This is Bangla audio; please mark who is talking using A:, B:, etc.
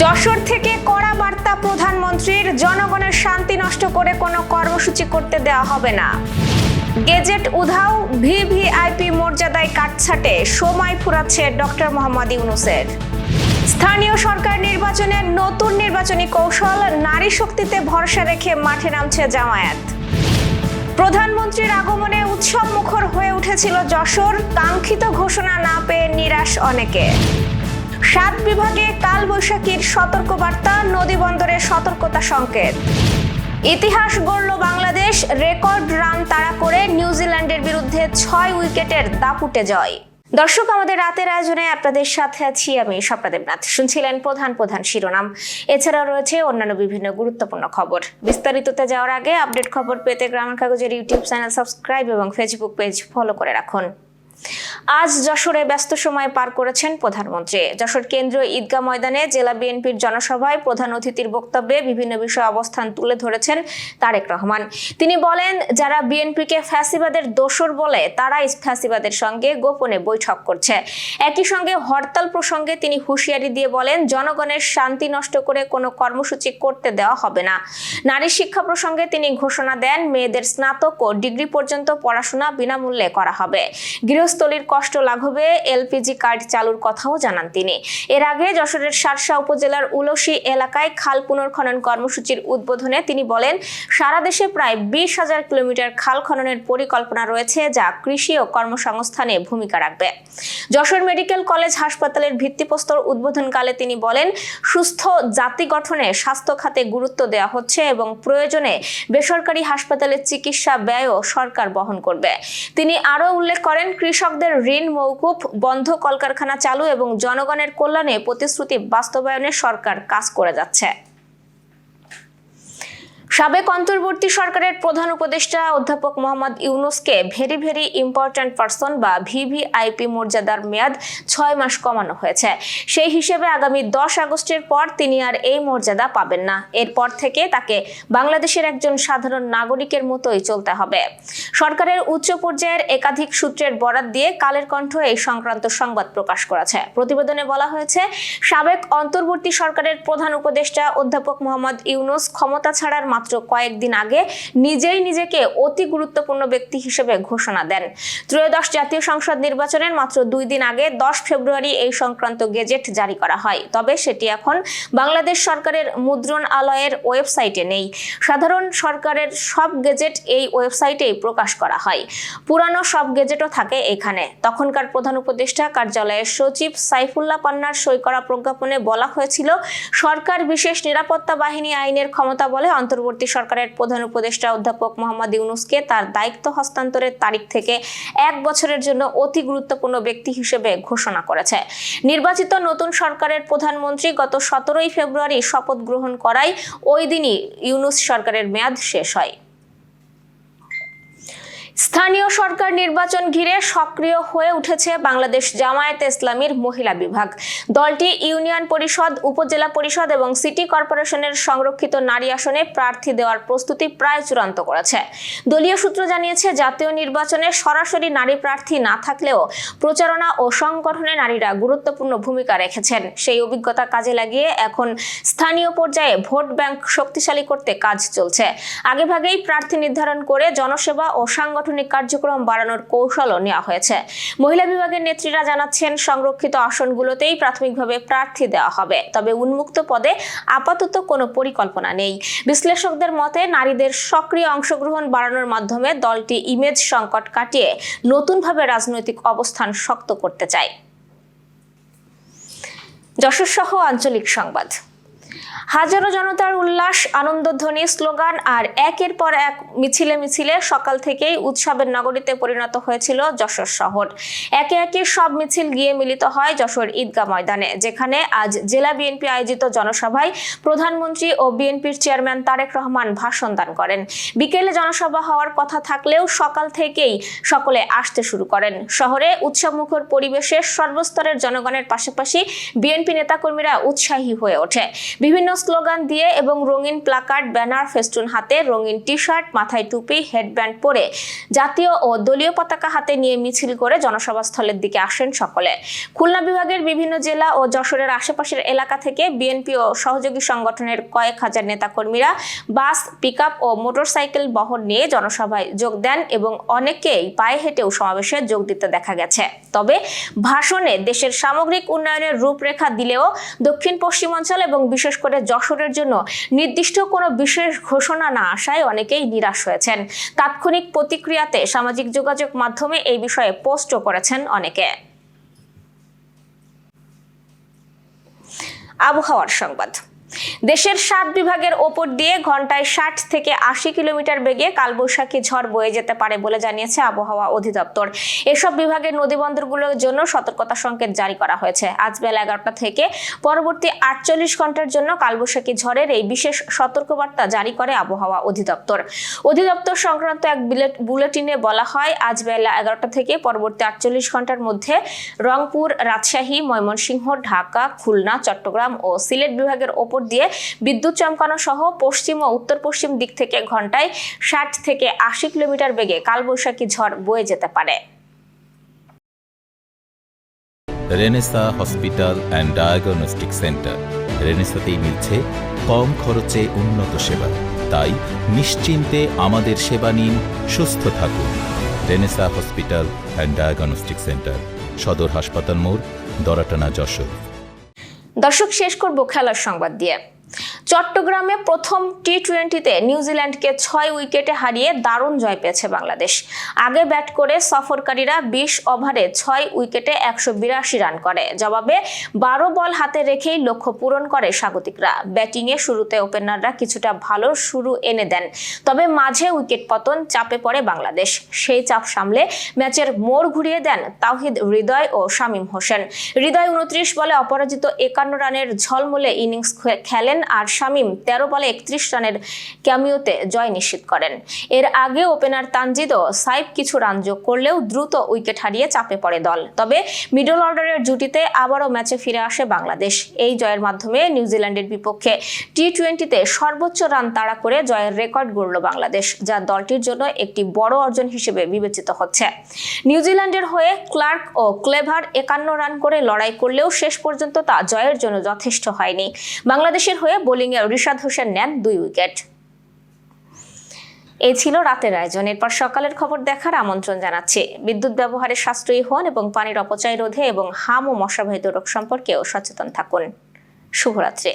A: যশোর থেকে কড়া বার্তা প্রধানমন্ত্রীর, জনগণের শান্তি নষ্ট করে কোনো কর্মসূচি করতে দেওয়া হবে না। গেজেট উধাও, ভিভিআইপি মর্যাদায় কাটছাটে সময় ফুরাচ্ছে ডক্টর মোহাম্মদ ইউনূসের। স্থানীয় সরকার নির্বাচনে নতুন নির্বাচনী কৌশল, নারী শক্তিতে ভরসা রেখে মাঠে নামছে জামায়াত। প্রধানমন্ত্রীর আগমনে উৎসব মুখর হয়ে উঠেছিল যশোর, কাঙ্ক্ষিত ঘোষণা না পেয়ে নিরাশ অনেকে। 7 বিভাগে কালবৈশাখীর সতর্কবার্তা, নদী বন্দরে সতর্কতা সংকেত। ইতিহাস গড়ল বাংলাদেশ, রেকর্ড রান তাড়া করে নিউজিল্যান্ডের বিরুদ্ধে 6 উইকেটের দাপুটে জয়। দর্শক, আমাদের রাতের আয়োজনে আপনাদের সাথে আছি আমি স্বপ্না দেবনাথ। শুনছিলেন প্রধান শিরোনাম। এছাড়াও রয়েছে অন্যান্য বিভিন্ন গুরুত্বপূর্ণ খবর। বিস্তারিততে যাওয়ার আগে আপডেট খবর পেতে গ্রামীণ কাগজের ইউটিউব চ্যানেল সাবস্ক্রাইব এবং ফেসবুক পেজ ফলো করে রাখুন। আজ যশোরে ব্যস্ত সময় পার করেছেন প্রধানমন্ত্রী। যশোর কেন্দ্রীয় ঈদগাহ ময়দানে জেলা বিএনপির জনসভায় প্রধান অতিথির বক্তব্যে বিভিন্ন বিষয়ে অবস্থান তুলে ধরেছেন তারেক রহমান। তিনি বলেন, যারা বিএনপিকে ফ্যাসিবাদের দোসর বলে তারাই ফ্যাসিবাদের সঙ্গে গোপনে বৈঠক করছে। একই সঙ্গে হরতাল প্রসঙ্গে তিনি হুঁশিয়ারি দিয়ে বলেন, জনগণের শান্তি নষ্ট করে কোনো কর্মসূচি করতে দেওয়া হবে না। নারী শিক্ষা প্রসঙ্গে তিনি ঘোষণা দেন, মেয়েদের স্নাতক ও ডিগ্রি পর্যন্ত পড়াশোনা বিনামূল্যে করা হবে। গৃহস্থলীর কষ্ট লাঘবে এলপিজি কার্ড চালুর কথাও জানান তিনি। এর আগে যশোরের শার্শা উপজেলার উলসী এলাকায় খাল পুনর্খনন কর্মসূচির উদ্বোধনে তিনি বলেন, সারা দেশে প্রায় 20,000 কিলোমিটার খাল খননের পরিকল্পনা রয়েছে, যা কৃষি ও কর্মসংস্থানে ভূমিকা রাখবে। যশোর মেডিকেল কলেজ হাসপাতালের ভিত্তিপ্রস্তর উদ্বোধনকালে তিনি বলেন, সুস্থ জাতি গঠনে স্বাস্থ্য খাতে গুরুত্ব দেওয়া হচ্ছে এবং প্রয়োজনে বেসরকারি হাসপাতালের চিকিৎসা ব্যয়ও সরকার বহন করবে। তিনি আরও উল্লেখ করেন, কৃষকদের ঋণ মওকুফ, বন্ধ কলকারখানা চালু এবং জনগণের কল্যাণে প্রতিশ্রুতি বাস্তবায়নে সরকার কাজ করে যাচ্ছে। সাবেক অন্তর্বর্তী সরকারের প্রধান উপদেষ্টা অধ্যাপক মোহাম্মদ ইউনূসকে ভেরি ইম্পর্ট্যান্ট পারসন বা ভিভিআইপি মর্যাদার মেয়াদ 6 মাস কমানো হয়েছে। সেই হিসেবে আগামী 10 আগস্টের পর তিনি আর এই মর্যাদা পাবেন না। এরপর থেকে তাকে বাংলাদেশের একজন সাধারণ নাগরিকের মতোই চলতে হবে। সরকারের উচ্চ পর্যায়ের একাধিক সূত্রের বরাত দিয়ে কালের কণ্ঠ এই সংক্রান্ত সংবাদ প্রকাশ করেছে। প্রতিবেদনে বলা হয়েছে, সাবেক অন্তর্বর্তী সরকারের প্রধান উপদেষ্টা অধ্যাপক মোহাম্মদ ইউনূস ক্ষমতা ছাড়ার মাত্র কয়েকদিন আগে নিজেই নিজেকে অতি গুরুত্বপূর্ণ ব্যক্তি হিসেবে ঘোষণা দেন। ত্রয়োদশ জাতীয় সংসদ নির্বাচনের মাত্র 2 দিন আগে 10 ফেব্রুয়ারি এই সংক্রান্ত গেজেট জারি করা হয়। তবে সেটি এখন বাংলাদেশ সরকারের মুদ্রণালয়ের ওয়েবসাইটে নেই। সাধারণ সরকারের সব গেজেট এই ওয়েবসাইটেই প্রকাশ করা হয়। পুরানো সব গেজেটও থাকে এখানে। তখনকার প্রধান উপদেষ্টা কার্যালয়ের সচিব সাইফুল্লাহ পান্নার সই করা প্রজ্ঞাপনে বলা হয়েছিল, সরকার বিশেষ নিরাপত্তা বাহিনী আইনের ক্ষমতা বলে অন্তর্বর্তী সরকারের প্রধান উপদেষ্টা অধ্যাপক মোহাম্মদ ইউনূসকে তার দায়িত্ব হস্তান্তরের তারিখ থেকে 1 বছরের জন্য অতি গুরুত্বপূর্ণ ব্যক্তি হিসেবে ঘোষণা করেছে। নির্বাচিত নতুন সরকারের প্রধানমন্ত্রী গত 17 ফেব্রুয়ারি শপথ গ্রহণ করায় ওই দিনই ইউনূস সরকারের মেয়াদ শেষ হয়। স্থানীয় সরকার নির্বাচন ঘিরে সক্রিয় হয়ে উঠেছে বাংলাদেশ জামায়াতে ইসলামীর মহিলা বিভাগ। দলটি ইউনিয়ন পরিষদ, উপজেলা পরিষদ এবং সিটি কর্পোরেশনের সংরক্ষিত নারী আসনে প্রার্থী দেওয়ার প্রস্তুতি প্রায় চূড়ান্ত করেছে। দলীয় সূত্র জানিয়েছে, জাতীয় নির্বাচনে সরাসরি নারী প্রার্থী না থাকলেও প্রচারণা ও সংগঠনে নারীরা গুরুত্বপূর্ণ ভূমিকা রেখেছেন। সেই অভিজ্ঞতা কাজে লাগিয়ে এখন স্থানীয় পর্যায়ে ভোট ব্যাংক শক্তিশালী করতে কাজ চলছে। আগেভাগেই প্রার্থী নির্ধারণ করে জনসেবা ও সাংগঠনিক কার্যক্রম বাড়ানোর কৌশলও নেওয়া হয়েছে। মহিলা বিভাগের নেত্রীরা জানাচ্ছেন, সংরক্ষিত আসনগুলোতেই প্রাথমিকভাবে প্রার্থী দেওয়া হবে, তবে উন্মুক্ত পদে আপাতত কোনো পরিকল্পনা নেই। বিশ্লেষকদের মতে, নারীদের সক্রিয় অংশগ্রহণ বাড়ানোর মাধ্যমে দলটি ইমেজ সংকট কাটিয়ে নতুনভাবে রাজনৈতিক অবস্থান শক্ত করতে চায়। যশোর সহ আঞ্চলিক সংবাদ। হাজারো জনতার উল্লাস, আনন্দধ্বনি, স্লোগান আর একের পর এক মিছিলে সকাল থেকেই উৎসবের নগরীতে পরিণত হয়েছিল যশোর শহর। একে একে সব মিছিল গিয়ে মিলিত হয় যশোর ঈদগাহ ময়দানে, যেখানে আজ জেলা বিএনপি আয়োজিত জনসভায় প্রধানমন্ত্রী ও বিএনপির চেয়ারম্যান তারেক রহমান ভাষণ দান করেন। বিকেলে জনসভা হওয়ার কথা থাকলেও সকাল থেকেই সকলে আসতে শুরু করেন। শহরে উৎসবমুখর পরিবেশে সর্বস্তরের জনগণের পাশাপাশি বিএনপি নেতাকর্মীরা উৎসাহী হয়ে ওঠে। বিভিন্ন স্লোগান দিয়ে এবং রঙিন প্লাকার্ড, ব্যানার, ফেস্টুন হাতে, রঙিন টি-শার্ট, মাথায় টুপি, হেডব্যান্ড পরে জাতীয় ও দলীয় পতাকা হাতে নিয়ে মিছিল করে জনসভাস্থলের দিকে আসেন সকলে। খুলনা বিভাগের বিভিন্ন জেলা ও যশোরের আশেপাশের এলাকা থেকে বিএনপি ও সহযোগী সংগঠনের কয়েক হাজার নেতাকর্মীরা বাস, পিকআপ ও মোটরসাইকেল বহর নিয়ে জনসভায় যোগ দেন এবং অনেকেই পায়ে হেঁটেও সমাবেশে যোগ দিতে দেখা গেছে। তবে ভাষণে দেশের সামগ্রিক উন্নয়নের রূপরেখা দিলেও দক্ষিণ পশ্চিমাঞ্চল এবং বিশেষ করে যশোরের জন্য নির্দিষ্ট কোনো বিশেষ ঘোষণা না আসায় অনেকেই নিরাশ হয়েছেন। তাৎক্ষণিক প্রতিক্রিয়াতে সামাজিক যোগাযোগ মাধ্যমে এই বিষয়ে পোস্টও করেছেন অনেকে। আবহাওয়ার সংবাদ। দেশের 7 বিভাগের ওপর দিয়ে ঘন্টায় 60 থেকে 80 কিলোমিটার বেগে কালবৈশাখী ঝড় বয়ে যেতে পারে বলে জানিয়েছে আবহাওয়া অধিদপ্তর। এসব বিভাগের নদীবন্দরগুলোর জন্য সতর্কতা সংকেত জারি করা হয়েছে। আজ বেলা 11টা থেকে পরবর্তী 48 ঘন্টার জন্য কালবৈশাখী ঝড়ের এই বিশেষ সতর্কবার্তা জারি করে আবহাওয়া অধিদপ্তর। অধিদপ্তর সংক্রান্ত এক বুলেটিনে বলা হয়, আজ বেলা 11টা থেকে পরবর্তী 48 ঘন্টার মধ্যে রংপুর, রাজশাহী, ময়মনসিংহ, ঢাকা, খুলনা, চট্টগ্রাম ও সিলেট বিভাগের ওপর দিয়ে বিদ্যুৎ চমকানো সহ পশ্চিম ও উত্তর পশ্চিম দিক থেকে ঘন্টায় 60 থেকে 80 কিলোমিটার বেগে কালবৈশাখী ঝড় বয়ে যেতে পারে।
B: Renaissance hospital and diagnostic centre. রেনেসাতেই মিলছে কম খরচে উন্নত সেবা, তাই নিশ্চিন্তে আমাদের সেবা নিন, সুস্থ থাকুন। Renaissance hospital and diagnostic centre, সদর হাসপাতাল মোড়, দরাটানা, যশোর।
A: দর্শক, শেষ করব খেলার সংবাদ দিয়ে। চট্টগ্রামে প্রথম টি-20তে নিউজিল্যান্ডকে 6 উইকেটে হারিয়ে দারুণ জয় পেয়েছে বাংলাদেশ। আগে ব্যাট করে সফরকারীরা 20 ওভারে 6 উইকেটে 182 রান করে। জবাবে 12 বল হাতে রেখেই লক্ষ্য পূরণ করে স্বাগতিকরা। ব্যাটিংয়ে শুরুতে ওপেনাররা কিছুটা ভালো শুরু এনে দেন, তবে মাঝে উইকেট পতন, চাপে পড়ে বাংলাদেশ। সেই চাপ সামলে ম্যাচের মোড় ঘুরিয়ে দেন তাওহিদ হৃদয় ও শামীম হোসেন। হৃদয় 29 বলে অপরাজিত 51 রানের ঝলমলে ইনিংস খেলেন আর শামীম 13 বলে 31 রানের ক্যামিওতে জয় নিশ্চিত করেন। এর আগে ওপেনার তানজিদ ও সাইফ কিছু রান যোগ করলেও দ্রুত উইকেট হারিয়ে চাপে পড়ে দল। তবে মিডল অর্ডারের জুটিতে আবারও ম্যাচে ফিরে আসে বাংলাদেশ। এই জয়ের মাধ্যমে নিউজিল্যান্ডের বিপক্ষে টি-20তে সর্বোচ্চ রান তাড়া করে জয়ের রেকর্ড গড়ল বাংলাদেশ, যা দলটির জন্য একটি বড় অর্জন হিসেবে বিবেচিত হচ্ছে। নিউজিল্যান্ডের হয়ে ক্লার্ক ও ক্লেভার 51 রান করে লড়াই করলেও শেষ পর্যন্ত তা জয়ের জন্য যথেষ্ট হয়নি। বাংলাদেশের হয়ে বোলিংয়ে রিশাদ হোসেন নেন 2 উইকেট। এই ছিল রাতের আয়োজন। এরপর সকালের খবর দেখার আমন্ত্রণ জানাচ্ছি। বিদ্যুৎ ব্যবহারে সাশ্রয়ী হন এবং পানির অপচয় রোধে এবং হাম ও মশাবাহিত রোগ সম্পর্কেও সচেতন থাকুন। শুভরাত্রি।